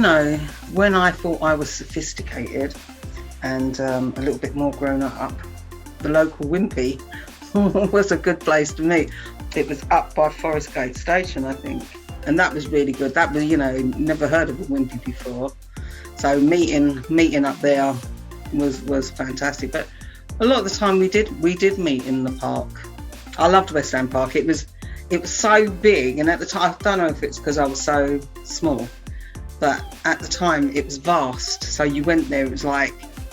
know, when I thought I was sophisticated and a little bit more grown up, the local Wimpy was a good place to meet. It was up by Forest Gate Station, I think. And that was really good. That was, you know, never heard of a Wimpy before. So meeting up there was fantastic. But a lot of the time we did meet in the park. I loved West End Park. It was so big, and at the time, I don't know if it's because I was so small, but at the time it was vast. So you went there, it was like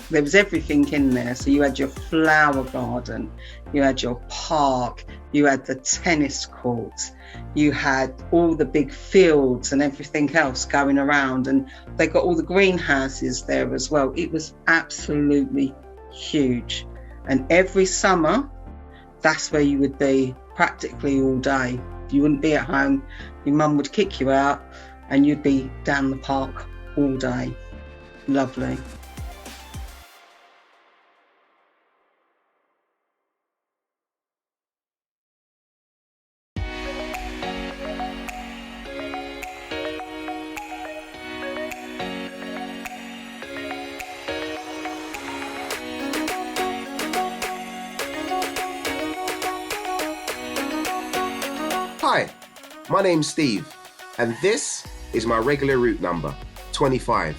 there was everything in there. So you had your flower garden, you had your park, you had the tennis courts, you had all the big fields and everything else going around, and they got all the greenhouses there as well. It was absolutely huge. And every summer, that's where you would be practically all day. You wouldn't be at home, your mum would kick you out and you'd be down the park all day. Lovely. Hi, my name's Steve, and this is my regular route number, 25.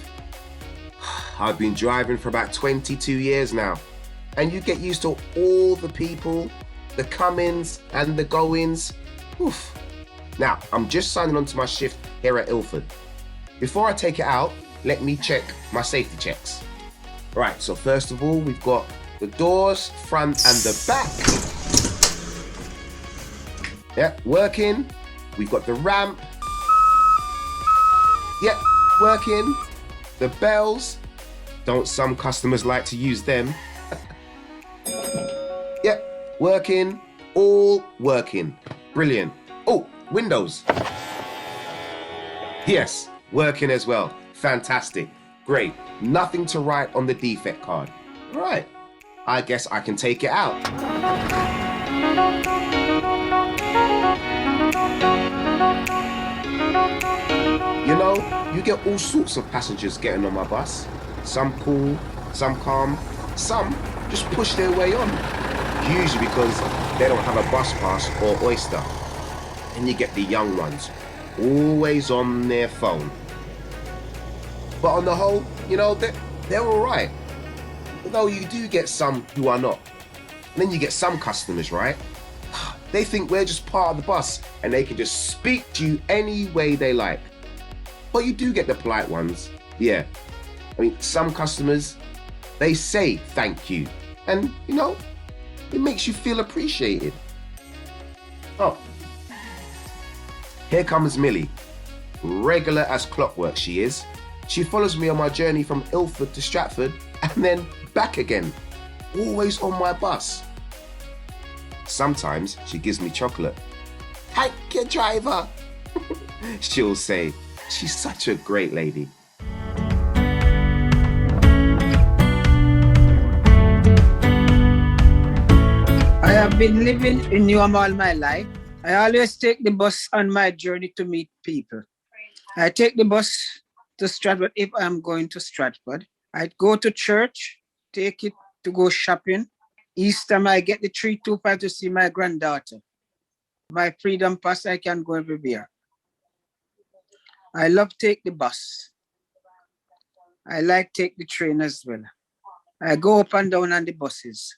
I've been driving for about 22 years now, and you get used to all the people, the come-ins and the go-ins. Oof. Now, I'm just signing on to my shift here at Ilford. Before I take it out, let me check my safety checks. Right, so first of all, we've got the doors, front and the back. Yep, working. We've got the ramp. Yep, working. The bells. Don't some customers like to use them? Yep, working. All working. Brilliant. Oh, windows. Yes, working as well. Fantastic. Great. Nothing to write on the defect card. Right. I guess I can take it out. You know, you get all sorts of passengers getting on my bus. Some cool, some calm, some just push their way on. Usually because they don't have a bus pass or Oyster. And you get the young ones, always on their phone. But on the whole, you know, they're all right. Although you do get some who are not. And then you get some customers, right? They think we're just part of the bus and they can just speak to you any way they like. But you do get the polite ones, yeah. I mean, some customers, they say thank you. And, you know, it makes you feel appreciated. Oh, here comes Millie. Regular as clockwork she is. She follows me on my journey from Ilford to Stratford and then back again. Always on my bus. Sometimes she gives me chocolate. Thank you, driver. She'll say, she's such a great lady. I have been living in Newham all my life. I always take the bus on my journey to meet people. I take the bus to Stratford if I'm going to Stratford. I'd go to church, take it to go shopping. Easter, I get the 325 to see my granddaughter. My freedom pass, I can go everywhere. I love take the bus. I like take the train as well. I go up and down on the buses.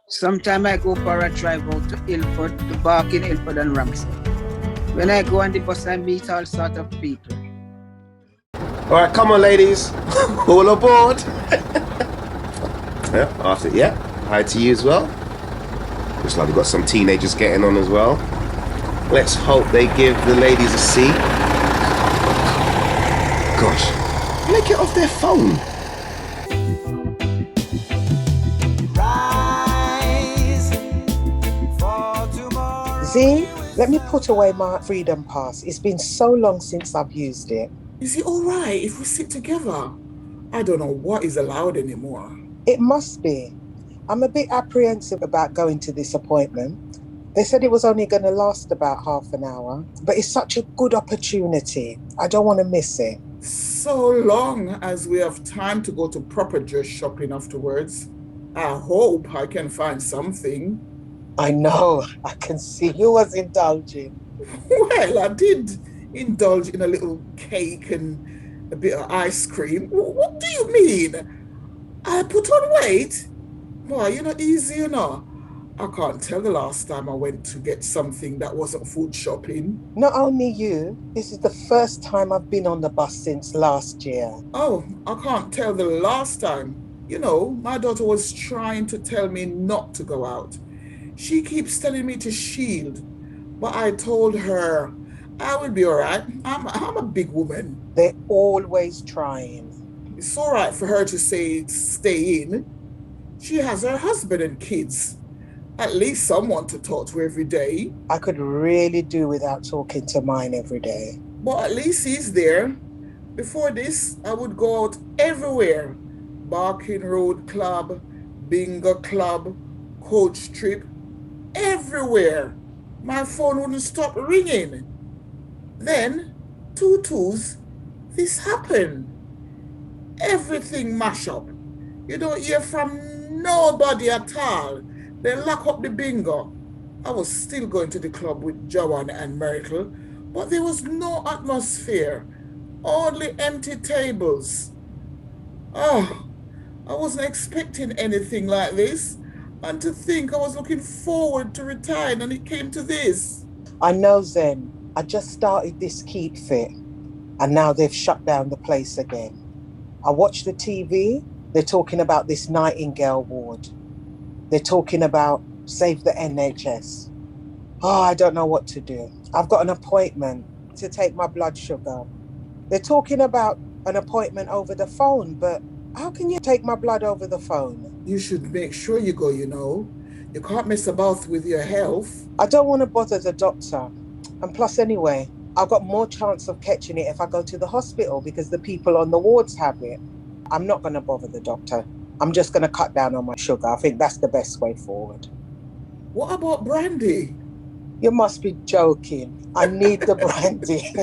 Sometimes I go for a drive out to Ilford, to Barking, Ilford and Ramsey. When I go on the bus, I meet all sorts of people. All right, come on, ladies. All aboard. Yeah, after, yeah. Hi to you as well. Looks like we've got some teenagers getting on as well. Let's hope they give the ladies a seat. Gosh, can they get off their phone? Z, let me put away my freedom pass. It's been so long since I've used it. Is it all right if we sit together? I don't know what is allowed anymore. It must be. I'm a bit apprehensive about going to this appointment. They said it was only going to last about half an hour, but it's such a good opportunity. I don't want to miss it. So long as we have time to go to proper dress shopping afterwards, I hope I can find something. I know, I can see you was indulging. Well, I did indulge in a little cake and a bit of ice cream. What do you mean? I put on weight? Boy, you're not easy, you know. I can't tell the last time I went to get something that wasn't food shopping. Not only you, this is the first time I've been on the bus since last year. Oh, I can't tell the last time. You know, my daughter was trying to tell me not to go out. She keeps telling me to shield, but I told her I will be all right. I'm a big woman. They're always trying. It's all right for her to say stay in. She has her husband and kids. At least someone to talk to every day. I could really do without talking to mine every day. But at least he's there. Before this, I would go out everywhere. Barking Road Club, Bingo Club, Coach Trip, everywhere. My phone wouldn't stop ringing. Then, tutus, this happened. Everything mash up. You don't hear from nobody at all. They lock up the bingo. I was still going to the club with Joanne and Myrtle, but there was no atmosphere. Only empty tables. Oh, I wasn't expecting anything like this. And to think I was looking forward to retiring and it came to this. I know, Zen. I just started this Keep Fit and now they've shut down the place again. I watch the TV. They're talking about this Nightingale ward. They're talking about save the NHS. Oh, I don't know what to do. I've got an appointment to take my blood sugar. They're talking about an appointment over the phone, but how can you take my blood over the phone? You should make sure you go, you know. You can't mess about with your health. I don't want to bother the doctor. And plus, anyway, I've got more chance of catching it if I go to the hospital because the people on the wards have it. I'm not going to bother the doctor. I'm just going to cut down on my sugar. I think that's the best way forward. What about brandy? You must be joking. I need the brandy.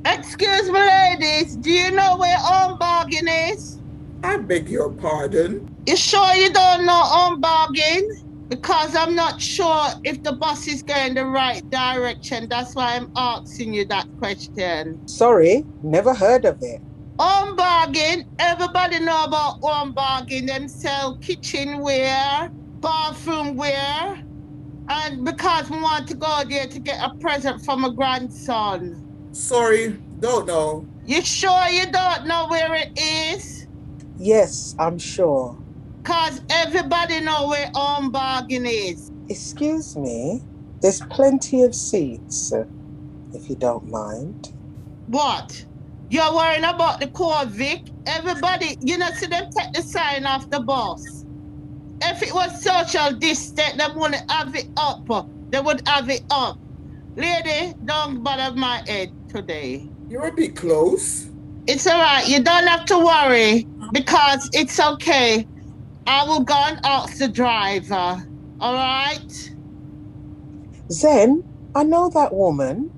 Excuse me, ladies. Do you know where bargain is? I beg your pardon? You sure you don't know bargain? Because I'm not sure if the bus is going the right direction. That's why I'm asking you that question. Sorry, never heard of it. Bargain. Everybody know about bargain. Them sell kitchenware, bathroom wear. And because we want to go there to get a present for my grandson. Sorry, don't know. You sure you don't know where it is? Yes, I'm sure. Because everybody know where bargain is. Excuse me, there's plenty of seats, if you don't mind. What? You're worrying about the COVID? Everybody, you know, see them take the sign off the bus. If it was social distance, they wouldn't have it up. They would have it up. Lady, don't bother my head today. You're a bit close. It's all right. You don't have to worry because it's okay. I will go and ask the driver. All right? Zen, I know that woman.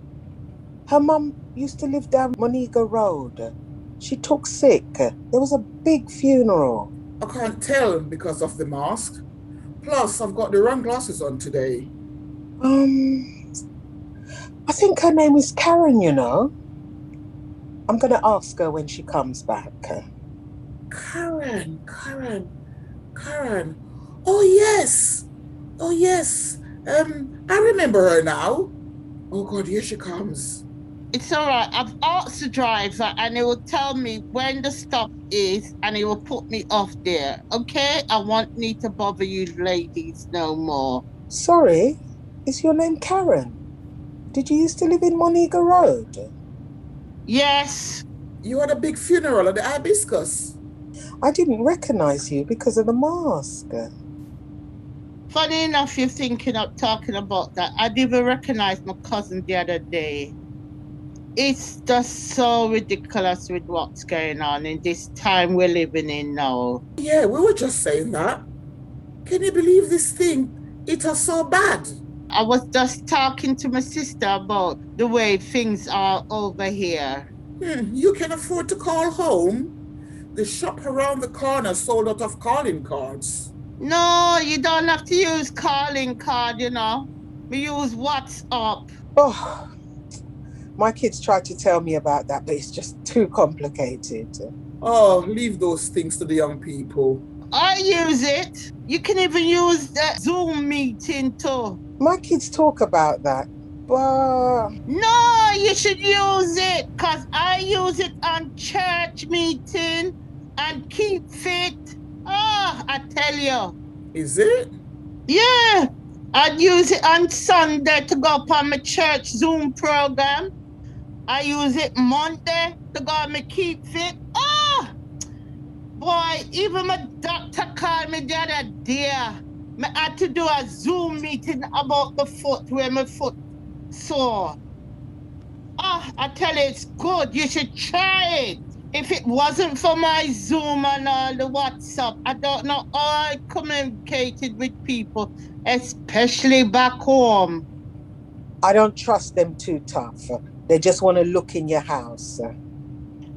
Her mum used to live down Moniga Road. She took sick. There was a big funeral. I can't tell because of the mask. Plus, I've got the wrong glasses on today. I think her name is Karen, you know. I'm going to ask her when she comes back. Karen. Oh, yes. I remember her now. Oh, God, here she comes. It's all right. I've asked the driver and he will tell me when the stop is and he will put me off there. Okay? I won't need to bother you ladies no more. Sorry, is your name Karen? Did you used to live in Moniga Road? Yes. You had a big funeral at the Hibiscus. I didn't recognize you because of the mask. Funny enough, you're thinking of talking about that. I didn't recognize my cousin the other day. It's just so ridiculous with what's going on in this time we're living in now. Yeah, we were just saying that. Can you believe this thing? It was so bad. I was just talking to my sister about the way things are over here. You can afford to call home. The shop around the corner sold out of calling cards. No, you don't have to use calling card, you know. We use WhatsApp. Oh, my kids tried to tell me about that, but it's just too complicated. Oh, leave those things to the young people. I use it. You can even use the Zoom meeting too. My kids talk about that, but... No, you should use it, because I use it on church meeting and keep fit. Oh, I tell you. Is it? Yeah, I'd use it on Sunday to go up on my church Zoom program. I use it Monday to go on my keep fit. Oh, boy, even my doctor called me the other day. I had to do a Zoom meeting about the foot, where my foot sore. Oh, I tell you, it's good. You should try it. If it wasn't for my Zoom and all the WhatsApp, I don't know how I communicated with people, especially back home. I don't trust them too tough. They just want to look in your house.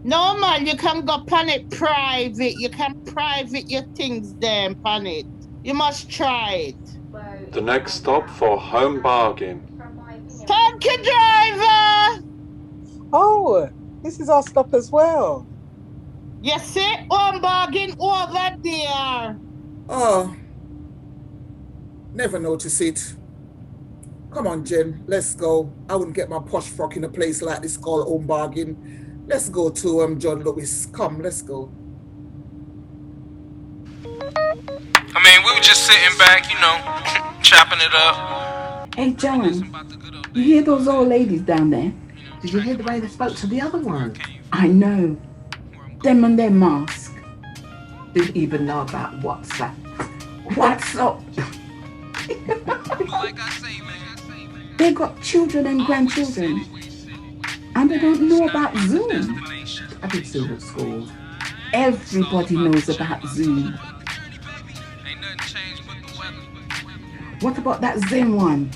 No, man, you can go on it private. You can private your things there on it. You must try it. The next stop for Home Bargain. Thank you, driver! Oh, this is our stop as well. You see, Home Bargain over there. Oh, never notice it. Come on, Jen, let's go. I wouldn't get my posh frock in a place like this called Home Bargain. Let's go to John Lewis. Come, let's go. I mean, we were just sitting back, you know, chopping it up. Hey, Joan, you hear those old ladies down there? Did you hear the way they spoke to the other one? I know. Them and their mask. Didn't even know about WhatsApp. WhatsApp! They got children and grandchildren. And they don't know about Zoom. I did Zoom at school. Everybody knows about Zoom. What about that Zen one?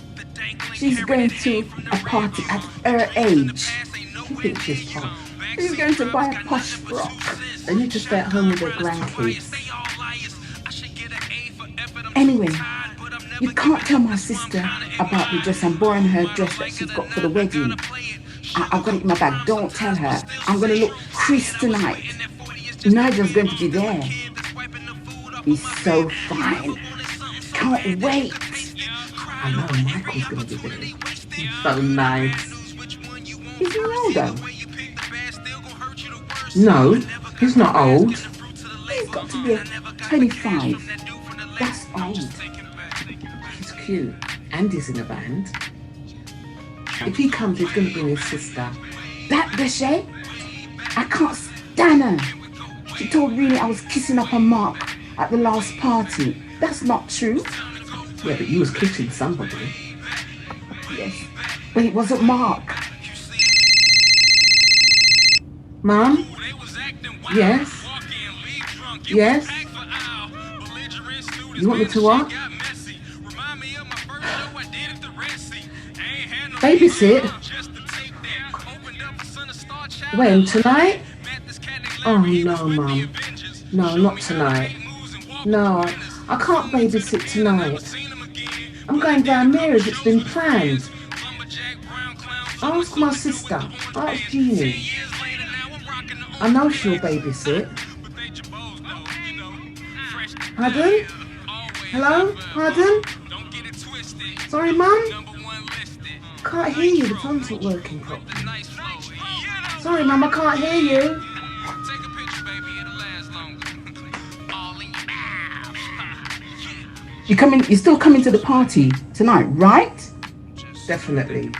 She's going to a party at her age. She thinks she's posh. She's going to buy a posh frock. They need to stay at home with their grandkids. Anyway, you can't tell my sister about the dress. I'm borrowing her dress that she's got for the wedding. I've got it in my bag. Don't tell her. I'm going to look Chris tonight. Nigel's going to be there. He's so fine. Can't wait. I know Michael's going to be there. He's so nice. Is he older? No, he's not old. He's got to be 25. That's old. He's cute. And he's in a band. If he comes, he's going to bring his sister. That Bechet? I can't stand her. She told Rini I was kissing up on Mark at the last party. That's not true. Yeah, but you was kissing somebody. Yes, but it wasn't Mark. Mom? Yes? Yes? You want me to what? Babysit? When, tonight? Oh no, Mum. No, not tonight. No, I can't babysit tonight. I'm going down there as it's been planned. Ask my sister. Ask Jeannie. I know she'll babysit. Pardon? Hello? Pardon? Sorry, Mum? Can't hear you. The phone's not working properly. Sorry, Mum, I can't hear you. You're still coming to the party tonight, right? Definitely.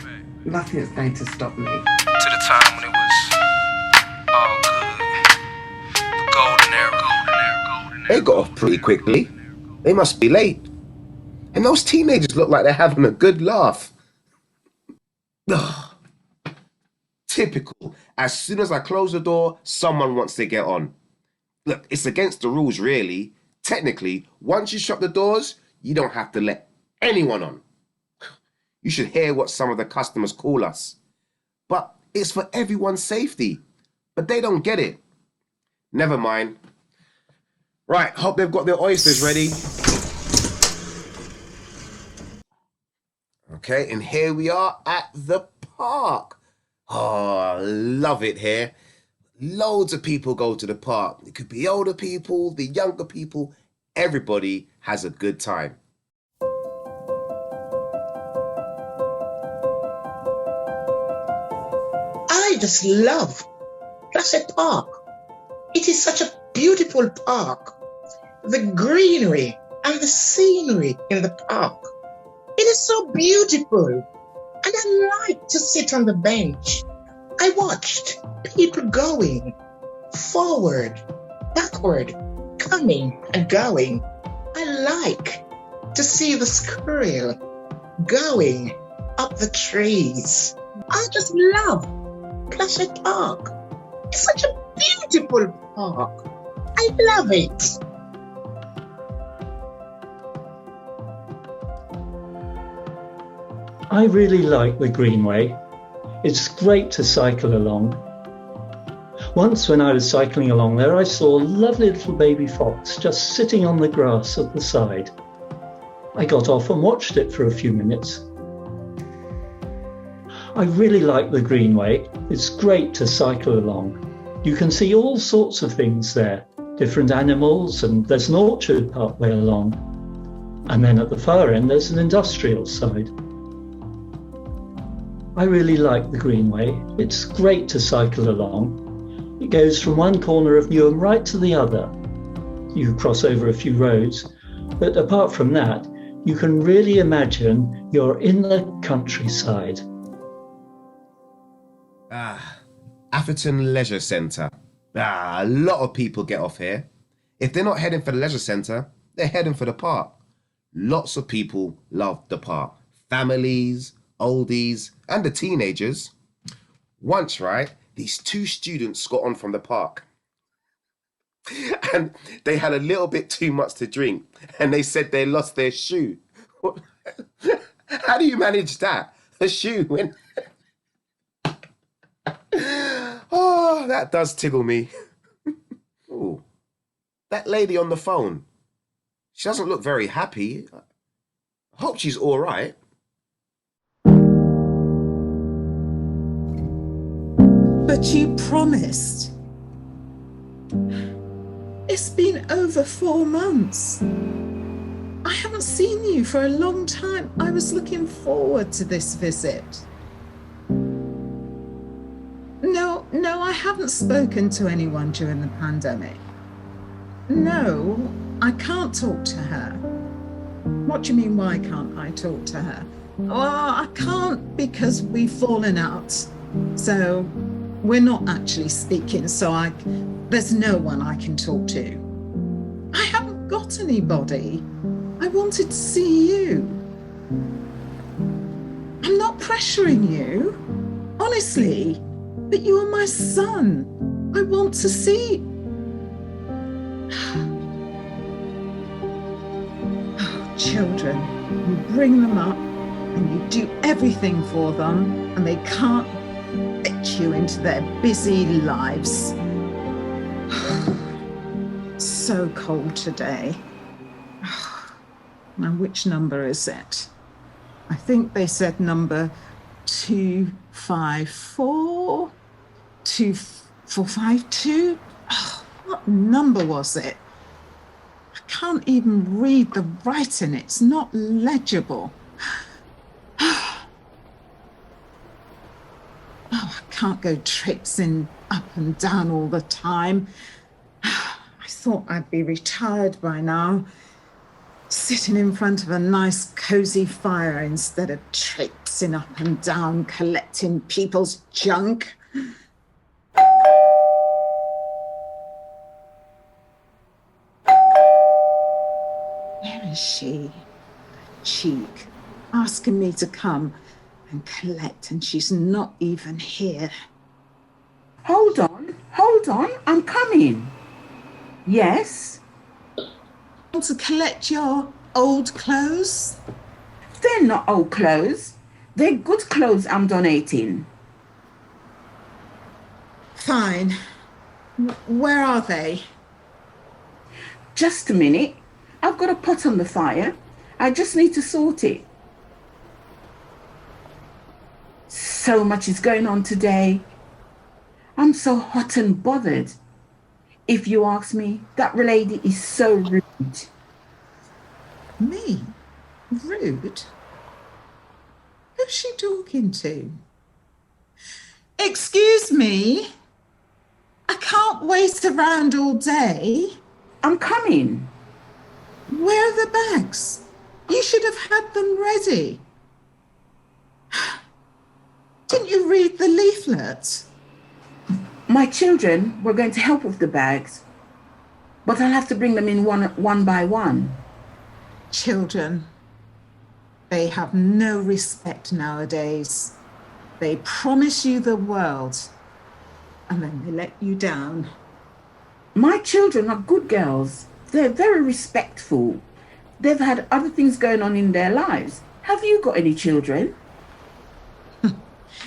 Nothing's going to stop me. To the time when it was all good. The golden era. They got off pretty quickly. They must be late. And those teenagers look like they're having a good laugh. Ugh. Typical. As soon as I close the door, someone wants to get on. Look, it's against the rules, really. Technically, once you shut the doors, you don't have to let anyone on. You should hear what some of the customers call us. But it's for everyone's safety. But they don't get it. Never mind. Right, hope they've got their oysters ready. Okay, and here we are at the park. Oh, I love it here. Loads of people go to the park. It could be older people, the younger people. Everybody has a good time. I just love PLASHET Park. It is such a beautiful park. The greenery and the scenery in the park. It is so beautiful. And I like to sit on the bench. I watched people going forward, backward, coming and going. I like to see the squirrel going up the trees. I just love PLASHET Park. It's such a beautiful park. I love it. I really like the Greenway. It's great to cycle along. Once when I was cycling along there, I saw a lovely little baby fox just sitting on the grass at the side. I got off and watched it for a few minutes. I really like the Greenway. It's great to cycle along. You can see all sorts of things there, different animals, and there's an orchard partway along. And then at the far end, there's an industrial side. I really like the Greenway. It's great to cycle along. It goes from one corner of Newham right to the other. You cross over a few roads, but apart from that, you can really imagine you're in the countryside. Atherton Leisure Centre. A lot of people get off here. If they're not heading for the leisure centre, they're heading for the park. Lots of people love the park. Families, oldies, and the teenagers. Once, right, these two students got on from the park. And they had a little bit too much to drink. And they said they lost their shoe. How do you manage that? A shoe when... Oh, that does tickle me. Ooh, that lady on the phone. She doesn't look very happy. I hope she's all right. But you promised. It's been over 4 months. I haven't seen you for a long time. I was looking forward to this visit. No, I haven't spoken to anyone during the pandemic. No, I can't talk to her. What do you mean, why can't I talk to her? Well, I can't because we've fallen out. So we're not actually speaking, so there's no one I can talk to. I haven't got anybody. I wanted to see you. I'm not pressuring you, honestly, but you are my son. I want to see. Children, you bring them up and you do everything for them and they can't fit you into their busy lives. So cold today. Now, which number is it? I think they said number 254, 2452. Oh, what number was it? I can't even read the writing. It's not legible. Oh, I can't go traipsing up and down all the time. I thought I'd be retired by now, sitting in front of a nice cozy fire instead of traipsing up and down collecting people's junk. Where is she? Cheek, asking me to come and collect, and she's not even here. Hold on, I'm coming. Yes? Want to collect your old clothes? They're not old clothes. They're good clothes I'm donating. Fine. Where are they? Just a minute. I've got a pot on the fire. I just need to sort it. So much is going on today. I'm so hot and bothered. If you ask me, that lady is so rude. Me? Rude? Who's she talking to? Excuse me? I can't wait around all day. I'm coming. Where are the bags? You should have had them ready. Didn't you read the leaflet? My children were going to help with the bags, but I'll have to bring them in one by one. Children, they have no respect nowadays. They promise you the world, and then they let you down. My children are good girls. They're very respectful. They've had other things going on in their lives. Have you got any children?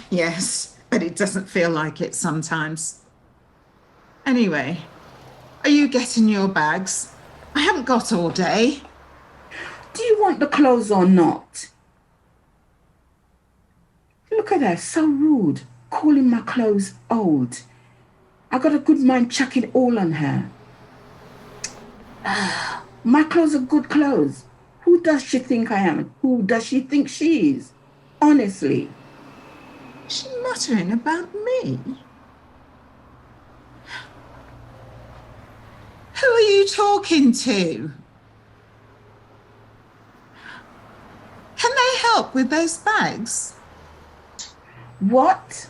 Yes, but it doesn't feel like it sometimes. Anyway, are you getting your bags? I haven't got all day. Do you want the clothes or not? Look at her, so rude, calling my clothes old. I got a good mind chucking all on her. My clothes are good clothes. Who does she think I am? Who does she think she is? Honestly. Is she muttering about me? Who are you talking to? Can they help with those bags? What?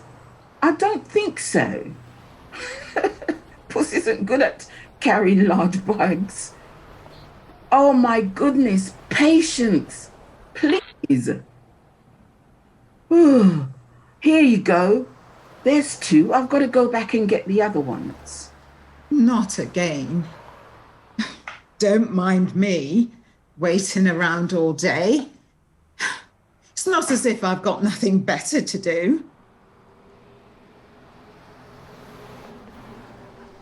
I don't think so. Puss isn't good at carrying large bags. Oh my goodness, patience, please. Ooh, here you go. There's two. I've got to go back and get the other ones. Not again. Don't mind me waiting around all day. It's not as if I've got nothing better to do.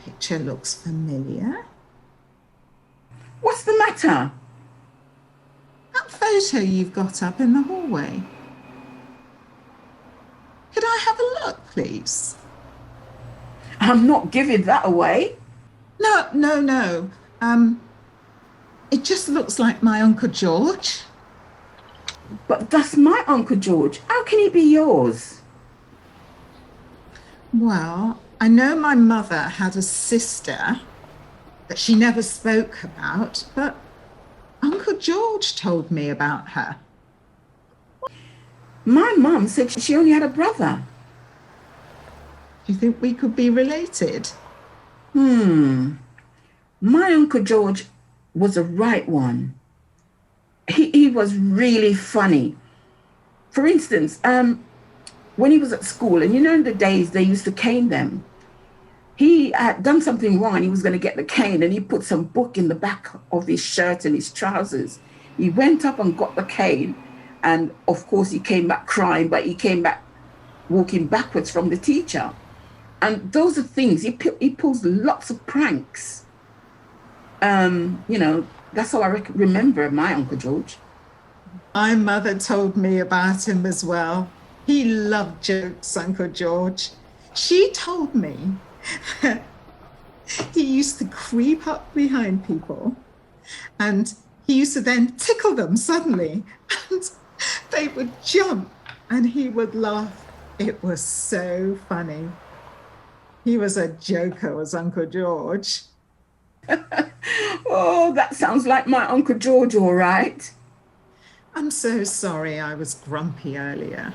Picture looks familiar. What's the matter? That photo you've got up in the hallway. Could I have a look, please? I'm not giving that away. No. It just looks like my Uncle George. But that's my Uncle George. How can he be yours? Well, I know my mother had a sister that she never spoke about, but Uncle George told me about her. My mum said she only had a brother. Do you think we could be related? My Uncle George was a right one. He was really funny. For instance, when he was at school, and you know in the days they used to cane them, he had done something wrong and he was going to get the cane, and he put some book in the back of his shirt and his trousers. He went up and got the cane, and of course he came back crying, but he came back walking backwards from the teacher. And those are things, he pulls lots of pranks. That's how I remember my Uncle George. My mother told me about him as well. He loved jokes, Uncle George. She told me he used to creep up behind people and he used to then tickle them suddenly and they would jump and he would laugh. It was so funny. He was a joker, was Uncle George. Oh, that sounds like my Uncle George, all right. I'm so sorry I was grumpy earlier.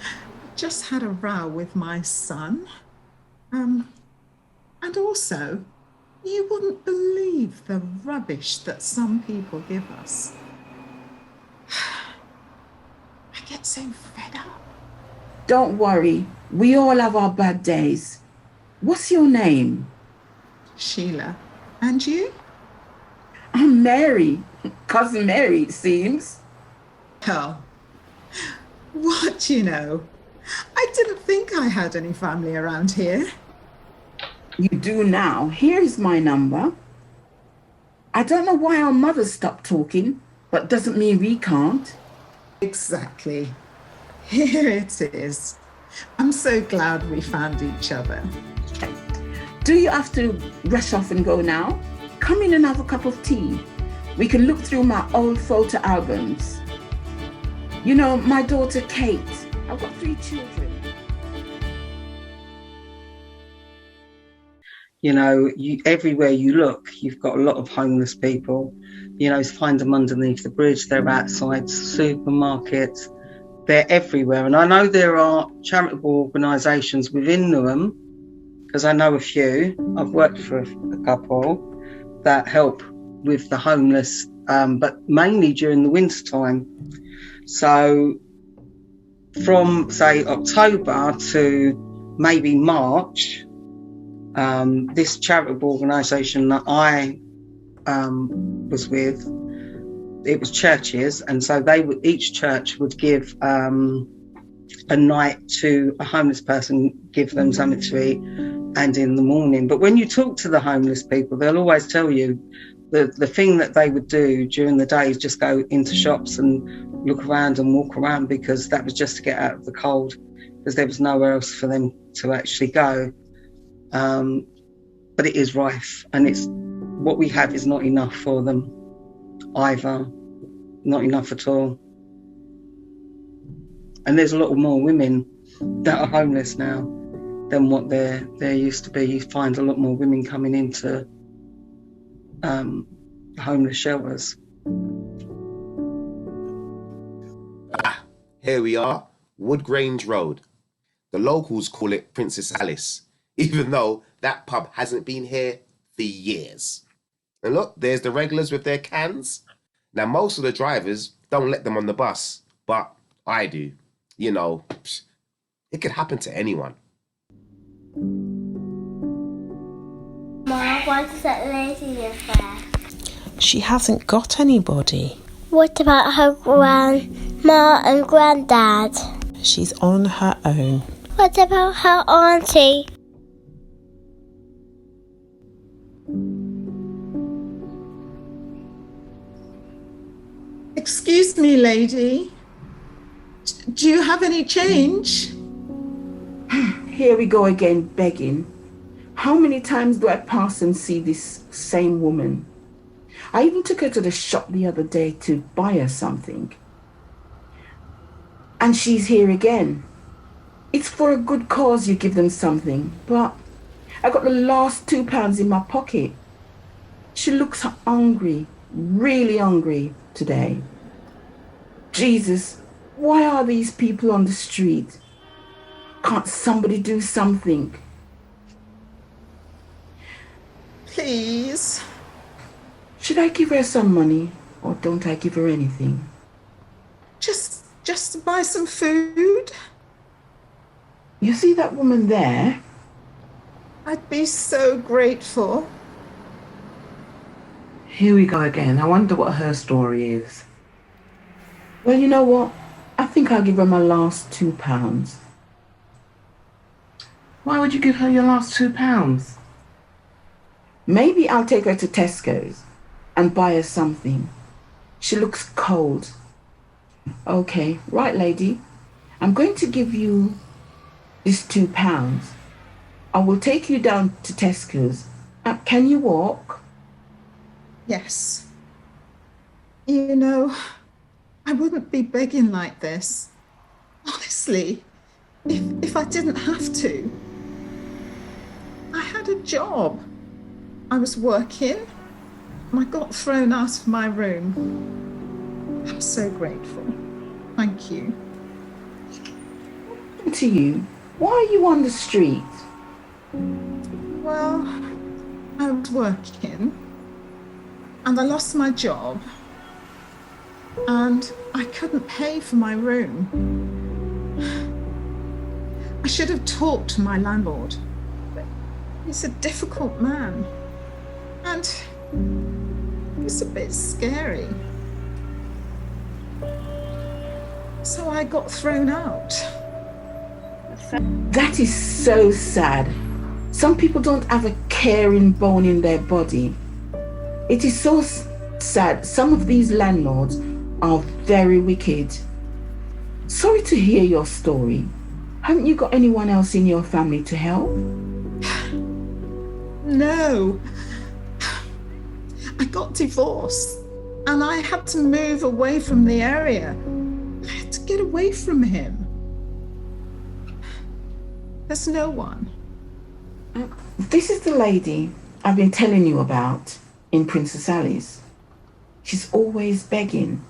I just had a row with my son. And also, you wouldn't believe the rubbish that some people give us. I get so fed up. Don't worry, we all have our bad days. What's your name? Sheila. And you? I'm Mary. Cousin Mary, it seems. Oh, What, you know? I didn't think I had any family around here. You do now. Here's my number. I don't know why our mothers stopped talking, but doesn't mean we can't. Exactly. Here it is. I'm so glad we found each other. Do you have to rush off and go now? Come in and have a cup of tea. We can look through my old photo albums. You know, my daughter Kate. I've got 3 children. You know, everywhere you look, you've got a lot of homeless people. You know, find them underneath the bridge, they're outside supermarkets, they're everywhere. And I know there are charitable organisations within Newham, because I know a few, I've worked for a couple, that help with the homeless, but mainly during the winter time. So from, say, October to maybe March, this charitable organisation that I was with, it was churches, and so each church would give a night to a homeless person, give them something to eat, and in the morning. But when you talk to the homeless people, they'll always tell you the thing that they would do during the day is just go into shops and look around and walk around, because that was just to get out of the cold, because there was nowhere else for them to actually go. But it is rife, and it's what we have is not enough for them either, not enough at all. And there's a lot more women that are homeless now than what there used to be. You find a lot more women coming into homeless shelters. Here we are, Wood Grange Road. The locals call it Princess Alice, even though that pub hasn't been here for years. And look, there's the regulars with their cans. Now, most of the drivers don't let them on the bus, but I do. You know, it could happen to anyone. Mom, what's that lady there? She hasn't got anybody. What about her grandma and granddad? She's on her own. What about her auntie? Excuse me, lady. Do you have any change? Here we go again, begging. How many times do I pass and see this same woman? I even took her to the shop the other day to buy her something. And she's here again. It's for a good cause you give them something, but I got the last £2 in my pocket. She looks hungry, really hungry today. Jesus, why are these people on the street? Can't somebody do something? Please. Should I give her some money, or don't I give her anything? Just to buy some food? You see that woman there? I'd be so grateful. Here we go again. I wonder what her story is. Well, you know what? I think I'll give her my last £2. Why would you give her your last £2? Maybe I'll take her to Tesco's and buy her something. She looks cold. Okay, right, lady. I'm going to give you this £2. I will take you down to Tesco's. Can you walk? Yes. You know, I wouldn't be begging like this. Honestly, if I didn't have to. I had a job. I was working, and I got thrown out of my room. I'm so grateful. Thank you. And to you, why are you on the street? Well, I was working, and I lost my job, and I couldn't pay for my room. I should have talked to my landlord, but he's a difficult man, and he's a bit scary. So I got thrown out. That is so sad. Some people don't have a caring bone in their body. It is so sad. Some of these landlords are very wicked. Sorry to hear your story. Haven't you got anyone else in your family to help? No. I got divorced and I had to move away from the area. I had to get away from him. There's no one. This is the lady I've been telling you about in Princess Alice. She's always begging.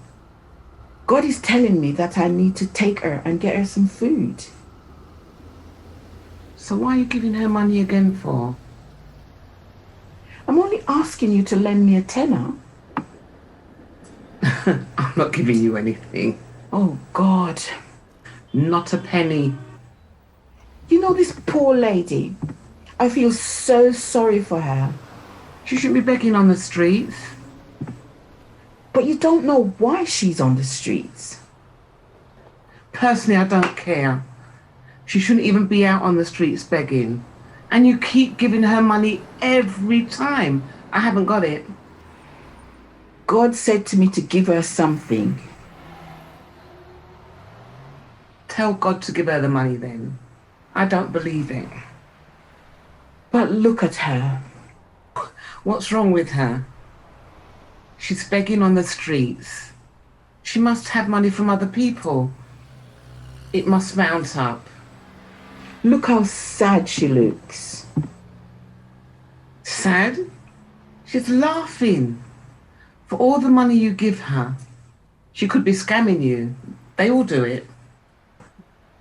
God is telling me that I need to take her and get her some food. So why are you giving her money again for? I'm only asking you to lend me a tenner. I'm not giving you anything. Oh, God. Not a penny. You know this poor lady? I feel so sorry for her. She shouldn't be begging on the streets. But you don't know why she's on the streets. Personally, I don't care. She shouldn't even be out on the streets begging. And you keep giving her money every time. I haven't got it. God said to me to give her something. Tell God to give her the money then. I don't believe it. But look at her. What's wrong with her? She's begging on the streets. She must have money from other people. It must mount up. Look how sad she looks. Sad? She's laughing. For all the money you give her, she could be scamming you. They all do it.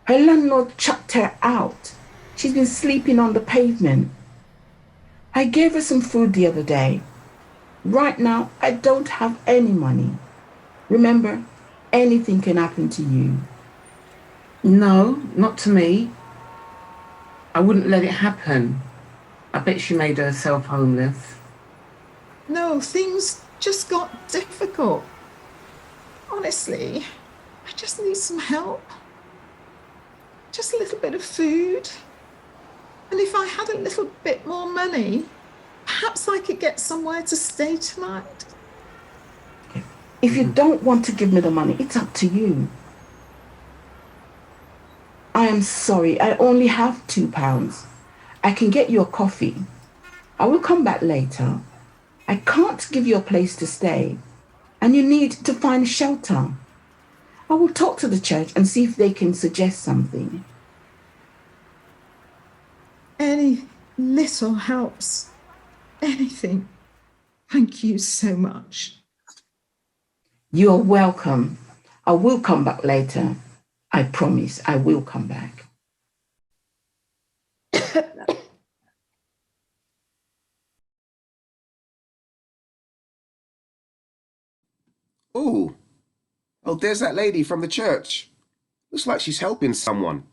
Her landlord chucked her out. She's been sleeping on the pavement. I gave her some food the other day. Right now, I don't have any money. Remember, anything can happen to you. No, not to me. I wouldn't let it happen. I bet she made herself homeless. No, things just got difficult. Honestly, I just need some help. Just a little bit of food. And if I had a little bit more money, perhaps I could get somewhere to stay tonight. If you don't want to give me the money, it's up to you. I am sorry, I only have £2. I can get you a coffee. I will come back later. I can't give you a place to stay, and you need to find shelter. I will talk to the church and see if they can suggest something. Any little helps. Anything. Thank you so much. You are welcome. I will come back later. I promise I will come back. Oh, there's that lady from the church. Looks like she's helping someone.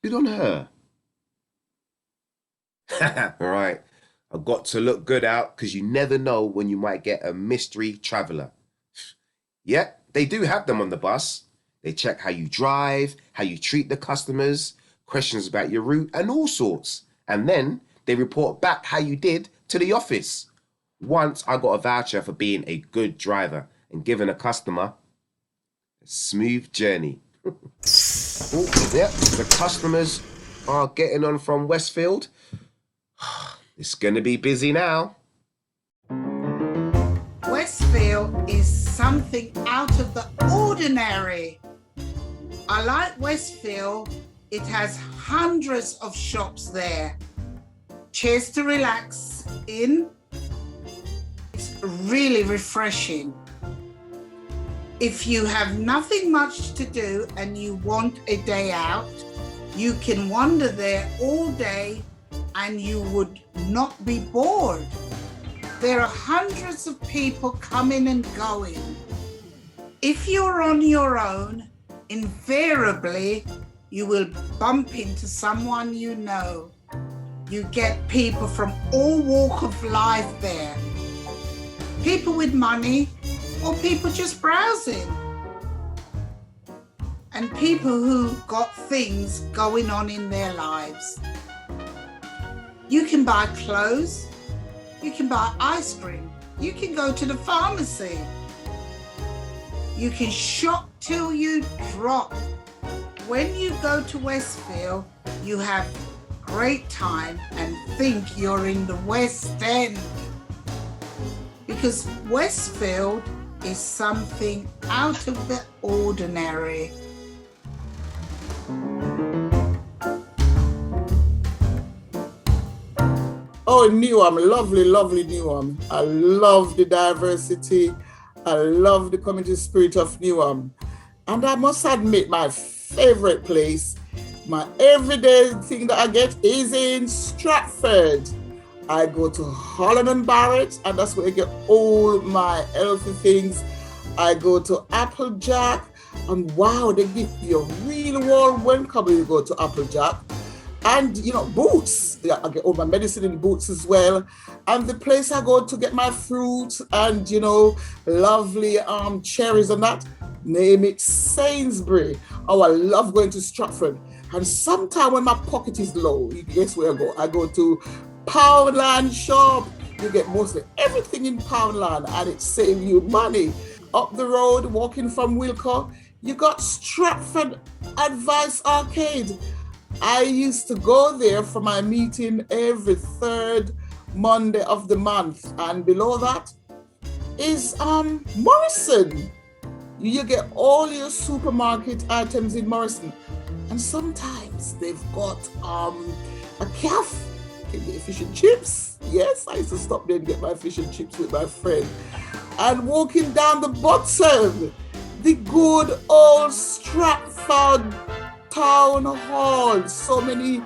Good on her. All right, I've got to look good out because you never know when you might get a mystery traveller. Yeah, they do have them on the bus. They check how you drive, how you treat the customers, questions about your route and all sorts. And then they report back how you did to the office. Once I got a voucher for being a good driver and giving a customer a smooth journey. Oh, yeah, the customers are getting on from Westfield. It's going to be busy now. Westfield is something out of the ordinary. I like Westfield. It has hundreds of shops there. Chairs to relax in. It's really refreshing. If you have nothing much to do and you want a day out, you can wander there all day and you would not be bored. There are hundreds of people coming and going. If you're on your own, invariably you will bump into someone you know. You get people from all walks of life there. People with money or people just browsing. and people who got things going on in their lives. You can buy clothes, you can buy ice cream, you can go to the pharmacy, you can shop till you drop. When you go to Westfield, you have great time and think you're in the West End. Because Westfield is something out of the ordinary. Oh, Newham, lovely, lovely Newham. I love the diversity. I love the community spirit of Newham. And I must admit, my favorite place, my everyday thing that I get is in Stratford. I go to Holland and Barrett, and that's where I get all my healthy things. I go to Applejack, and wow, they give you a real warm welcome when you go to Applejack. And, you know, Boots. Yeah, I get all my medicine in Boots as well. And the place I go to get my fruit and, you know, lovely cherries and that, name it Sainsbury. Oh, I love going to Stratford. And sometime when my pocket is low, guess where I go? I go to Poundland shop. You get mostly everything in Poundland and it saves you money. Up the road, walking from Wilco, you got Stratford Advice Arcade. I used to go there for my meeting every third Monday of the month. And below that is Morrison. You get all your supermarket items in Morrison. And sometimes they've got a cafe. You can get fish and chips. Yes, I used to stop there and get my fish and chips with my friend. And walking down the bottom, the good old Stratford Town Hall. So many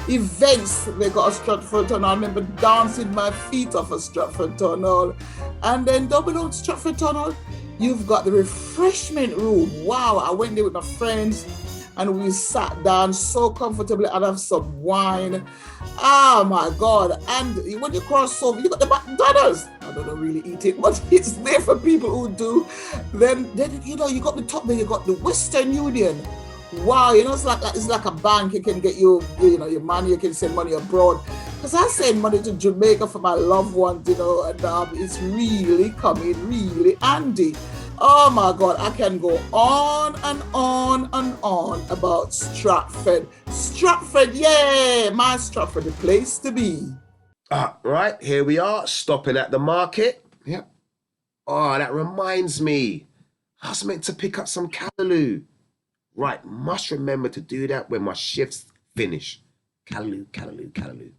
events they got at Stratford Town Hall. I remember dancing my feet off at Stratford Town Hall. And then double out Stratford Town Hall, you've got the refreshment room. Wow, I went there with my friends and we sat down so comfortably and have some wine. Oh my God. And when you cross over, you got the McDonald's. I don't really eat it, but it's there for people who do. Then you know, you got the top there, you got the Western Union. Wow, you know, it's like a bank. You can get your money, you can send money abroad. Because I send money to Jamaica for my loved ones, you know, and it's really coming really handy. Oh my God, I can go on and on and on about Stratford. Stratford, yeah, my Stratford, the place to be. Right, here we are, stopping at the market. Yep. Oh, that reminds me. I was meant to pick up some callaloo. Right, must remember to do that when my shifts finish. Callaloo, callaloo, callaloo.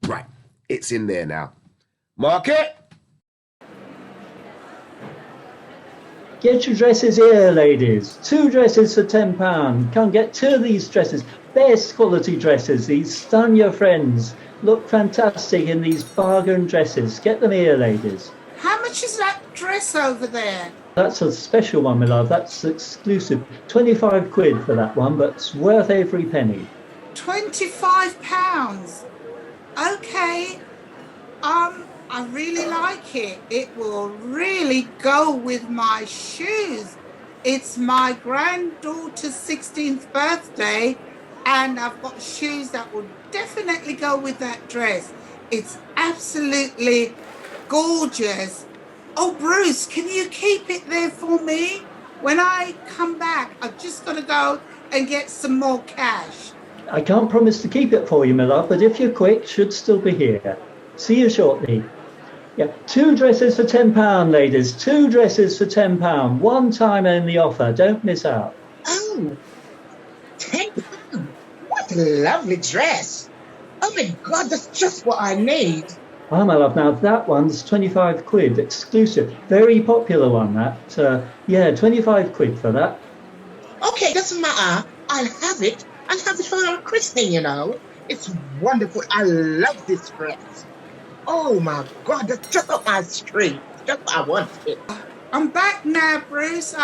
Right, it's in there now. Market! Get your dresses here, ladies. 2 dresses for £10. Come get 2 of these dresses. Best quality dresses. These stun your friends. Look fantastic in these bargain dresses. Get them here, ladies. How much is that dress over there? That's a special one, my love. That's exclusive. 25 quid for that one, but it's worth every penny. £25. Okay. I really like it. It will really go with my shoes. It's my granddaughter's 16th birthday, and I've got shoes that will definitely go with that dress. It's absolutely gorgeous. Oh, Bruce, can you keep it there for me? When I come back, I've just got to go and get some more cash. I can't promise to keep it for you, my love, but if you're quick, should still be here. See you shortly. Yeah, 2 dresses for £10, ladies. 2 dresses for £10. One time only offer. Don't miss out. Oh, £10. What a lovely dress. Oh my God, that's just what I need. Oh, my love, now that one's 25 quid, exclusive. Very popular one, that. Yeah, 25 quid for that. Okay, doesn't matter. I'll have it. I'll have it for our christening, you know. It's wonderful. I love this dress. Oh my God, that's just up my street. Just what I wanted. I'm back now, Bruce.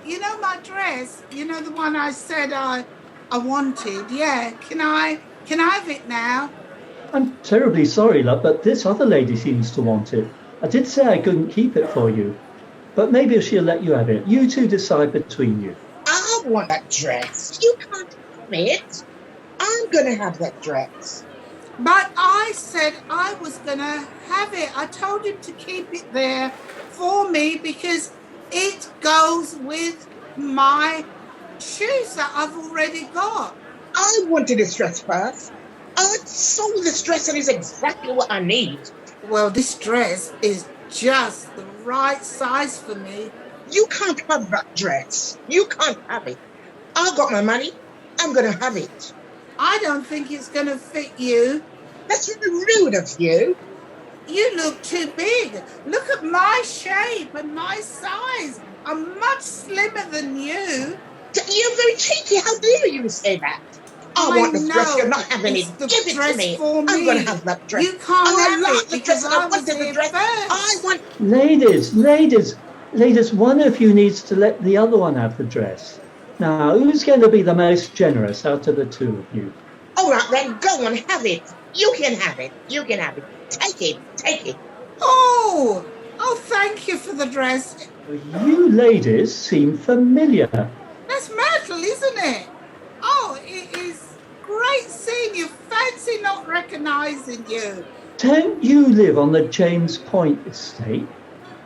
You know my dress? You know the one I said I wanted? Yeah, can I have it now? I'm terribly sorry, love, but this other lady seems to want it. I did say I couldn't keep it for you, but maybe she'll let you have it. You two decide between you. Oh, want that dress. You can't have it. I'm going to have that dress. But I said I was going to have it. I told him to keep it there for me because it goes with my shoes that I've already got. I wanted this dress first. I saw this dress and it's exactly what I need. Well, this dress is just the right size for me. You can't have that dress. You can't have it. I've got my money. I'm going to have it. I don't think it's going to fit you. That's very rude of you. You look too big. Look at my shape and my size. I'm much slimmer than you. You're very cheeky. How dare you say that? I want this dress. You're not having it. Give it to me. I'm going to have that dress. You can't have it because I wanted the dress. I want... Ladies, one of you needs to let the other one have the dress. Now, who's going to be the most generous out of the two of you? All right, then, go on, have it. You can have it. You can have it. Take it. Take it. Oh, thank you for the dress. You ladies seem familiar. That's Myrtle, isn't it? Oh, it is great seeing you. Fancy not recognising you. Don't you live on the James Point estate?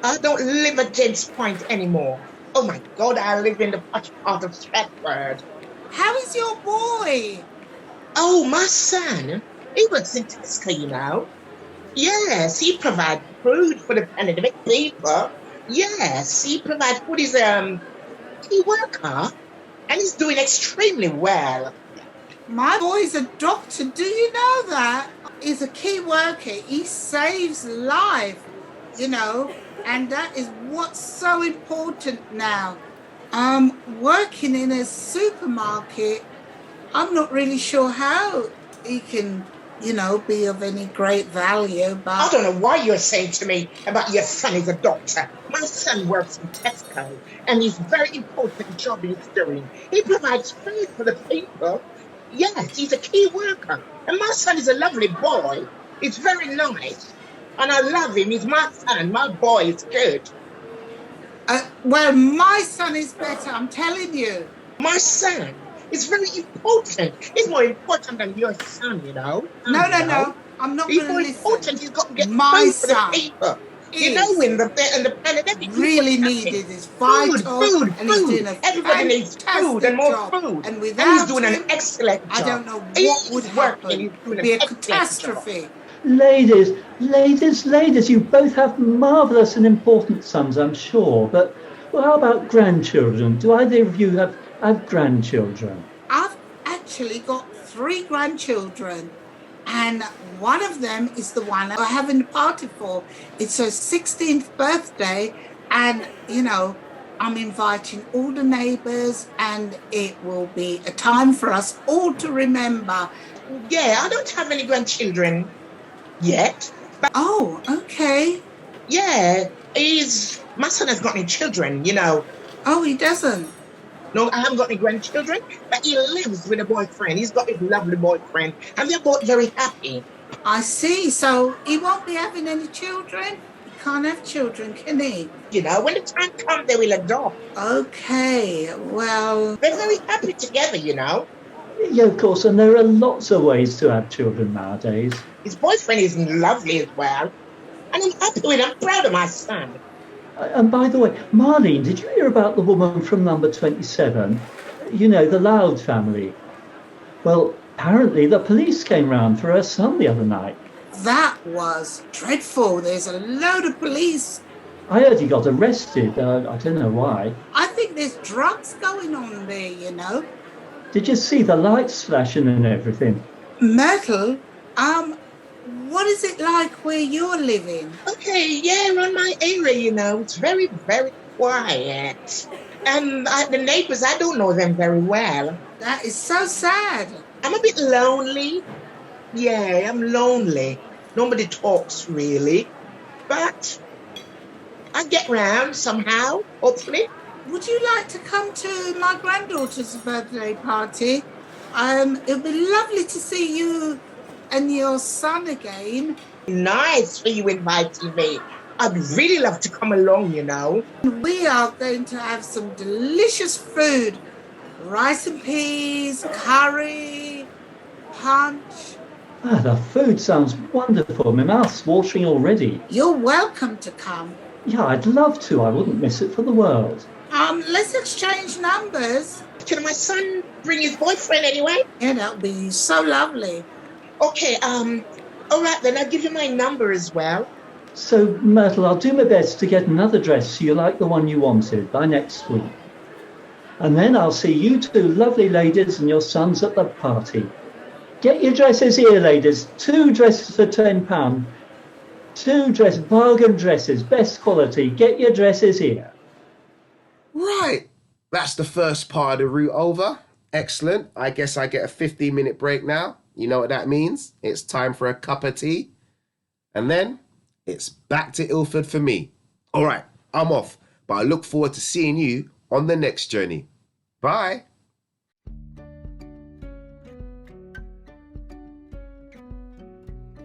I don't live at James Point anymore. Oh my God, I live in the posh part of Stratford. How is your boy? Oh, my son. He works in Tesco, you know. Yes, he provides food for the pandemic people. Yes, he provides food. He's a key worker, and he's doing extremely well. My boy's a doctor. Do you know that? He's a key worker. He saves life, you know, and that is what's so important now. Working in a supermarket, I'm not really sure how he can, you know, be of any great value, but... I don't know why you're saying to me about your son is a doctor. My son works in Tesco, and he's a very important job he's doing. He provides food for the people. Yes, he's a key worker. And my son is a lovely boy. He's very nice. And I love him. He's my son. My boy is good. Well, my son is better, I'm telling you. My son is very important. He's more important than your son, you know. No. I'm not going to listen. He's more important. He's got to get my food for the son people. You know, in the pandemic, really needed is vital, food. He's doing a everybody needs food and more job. food. And without he's doing him, an excellent job. I don't know what would happen. It would be a catastrophe. Ladies, you both have marvellous and important sons, I'm sure. But well, how about grandchildren? Do either of you have grandchildren? I've actually got 3 grandchildren. And one of them is the one I'm having a party for. It's her 16th birthday. And, you know, I'm inviting all the neighbours and it will be a time for us all to remember. Yeah, I don't have any grandchildren yet. But oh, okay. Yeah, my son has got any children, you know. Oh, he doesn't? No, I haven't got any grandchildren, but he lives with a boyfriend. He's got his lovely boyfriend, and they're both very happy. I see. So he won't be having any children? He can't have children, can he? You know, when the time comes, they will adopt. Okay, well... They're very happy together, you know. Yeah, of course, and there are lots of ways to have children nowadays. His boyfriend is lovely as well, and I'm happy with him. I'm proud of my son. And by the way, Marlene, did you hear about the woman from number 27? You know, the Loud family. Well, apparently the police came round for her son the other night. That was dreadful. There's a load of police. I heard he got arrested. I don't know why. I think there's drugs going on there, you know. Did you see the lights flashing and everything? Myrtle, what is it like where you're living? Okay, yeah, around my area, you know, it's very, very quiet. And the neighbours, I don't know them very well. That is so sad. I'm a bit lonely. Yeah, I'm lonely. Nobody talks really. But I get round somehow, hopefully. Would you like to come to my granddaughter's birthday party? It would be lovely to see you and your son again. Nice for you inviting me. I'd really love to come along, you know. We are going to have some delicious food. rice and peas, curry, punch. Ah, the food sounds wonderful. My mouth's watering already. You're welcome to come. Yeah, I'd love to. I wouldn't miss it for the world. Let's exchange numbers. Can my son bring his boyfriend anyway? Yeah, that would be so lovely. Okay, all right then, I'll give you my number as well. So, Myrtle, I'll do my best to get another dress so you like the one you wanted by next week. And then I'll see you two lovely ladies and your sons at the party. Get your dresses here, ladies. 2 dresses for £10. 2 bargain dresses, best quality. Get your dresses here. Right. That's the first part of the route over. Excellent. I guess I get a 15-minute break now. You know what that means? It's time for a cup of tea. And then it's back to Ilford for me. All right, I'm off. But I look forward to seeing you on the next journey. Bye.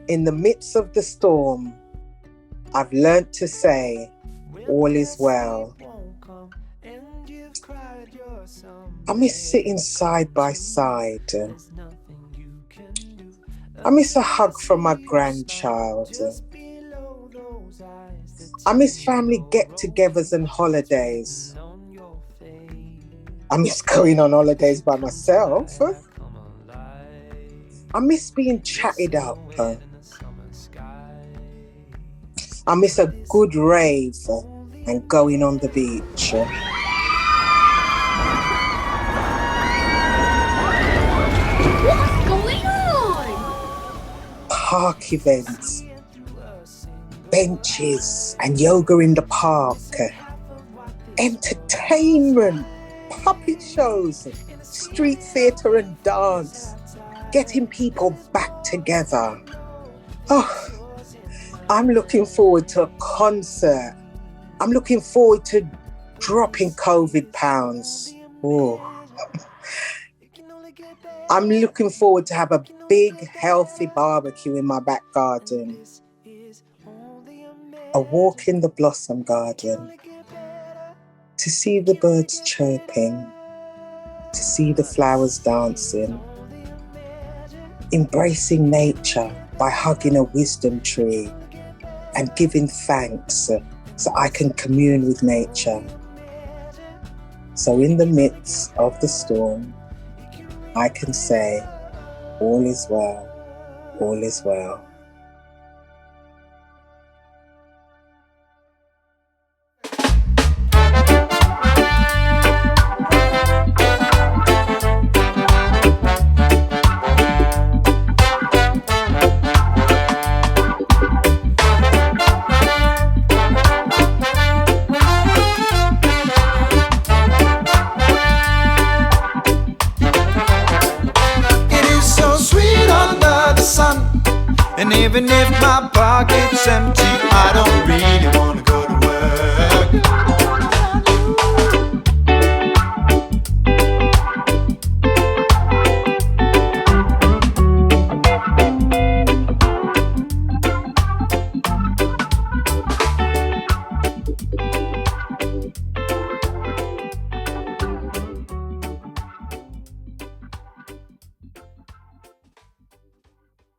In the midst of the storm, I've learnt to say, all is well. I miss sitting side by side. I miss a hug from my grandchild. I miss family get-togethers and holidays. I miss going on holidays by myself. I miss being chatted up. I miss a good rave and going on the beach. What's going on? Park events, benches and yoga in the park, entertainment, puppet shows, street theatre and dance, getting people back together. Oh, I'm looking forward to a concert. I'm looking forward to dropping COVID pounds. Oh. I'm looking forward to have a big, healthy barbecue in my back garden. A walk in the blossom garden. To see the birds chirping. To see the flowers dancing. Embracing nature by hugging a wisdom tree and giving thanks so I can commune with nature. So in the midst of the storm, I can say, all is well, all is well. And even if my pocket's empty, I don't really want to go to work.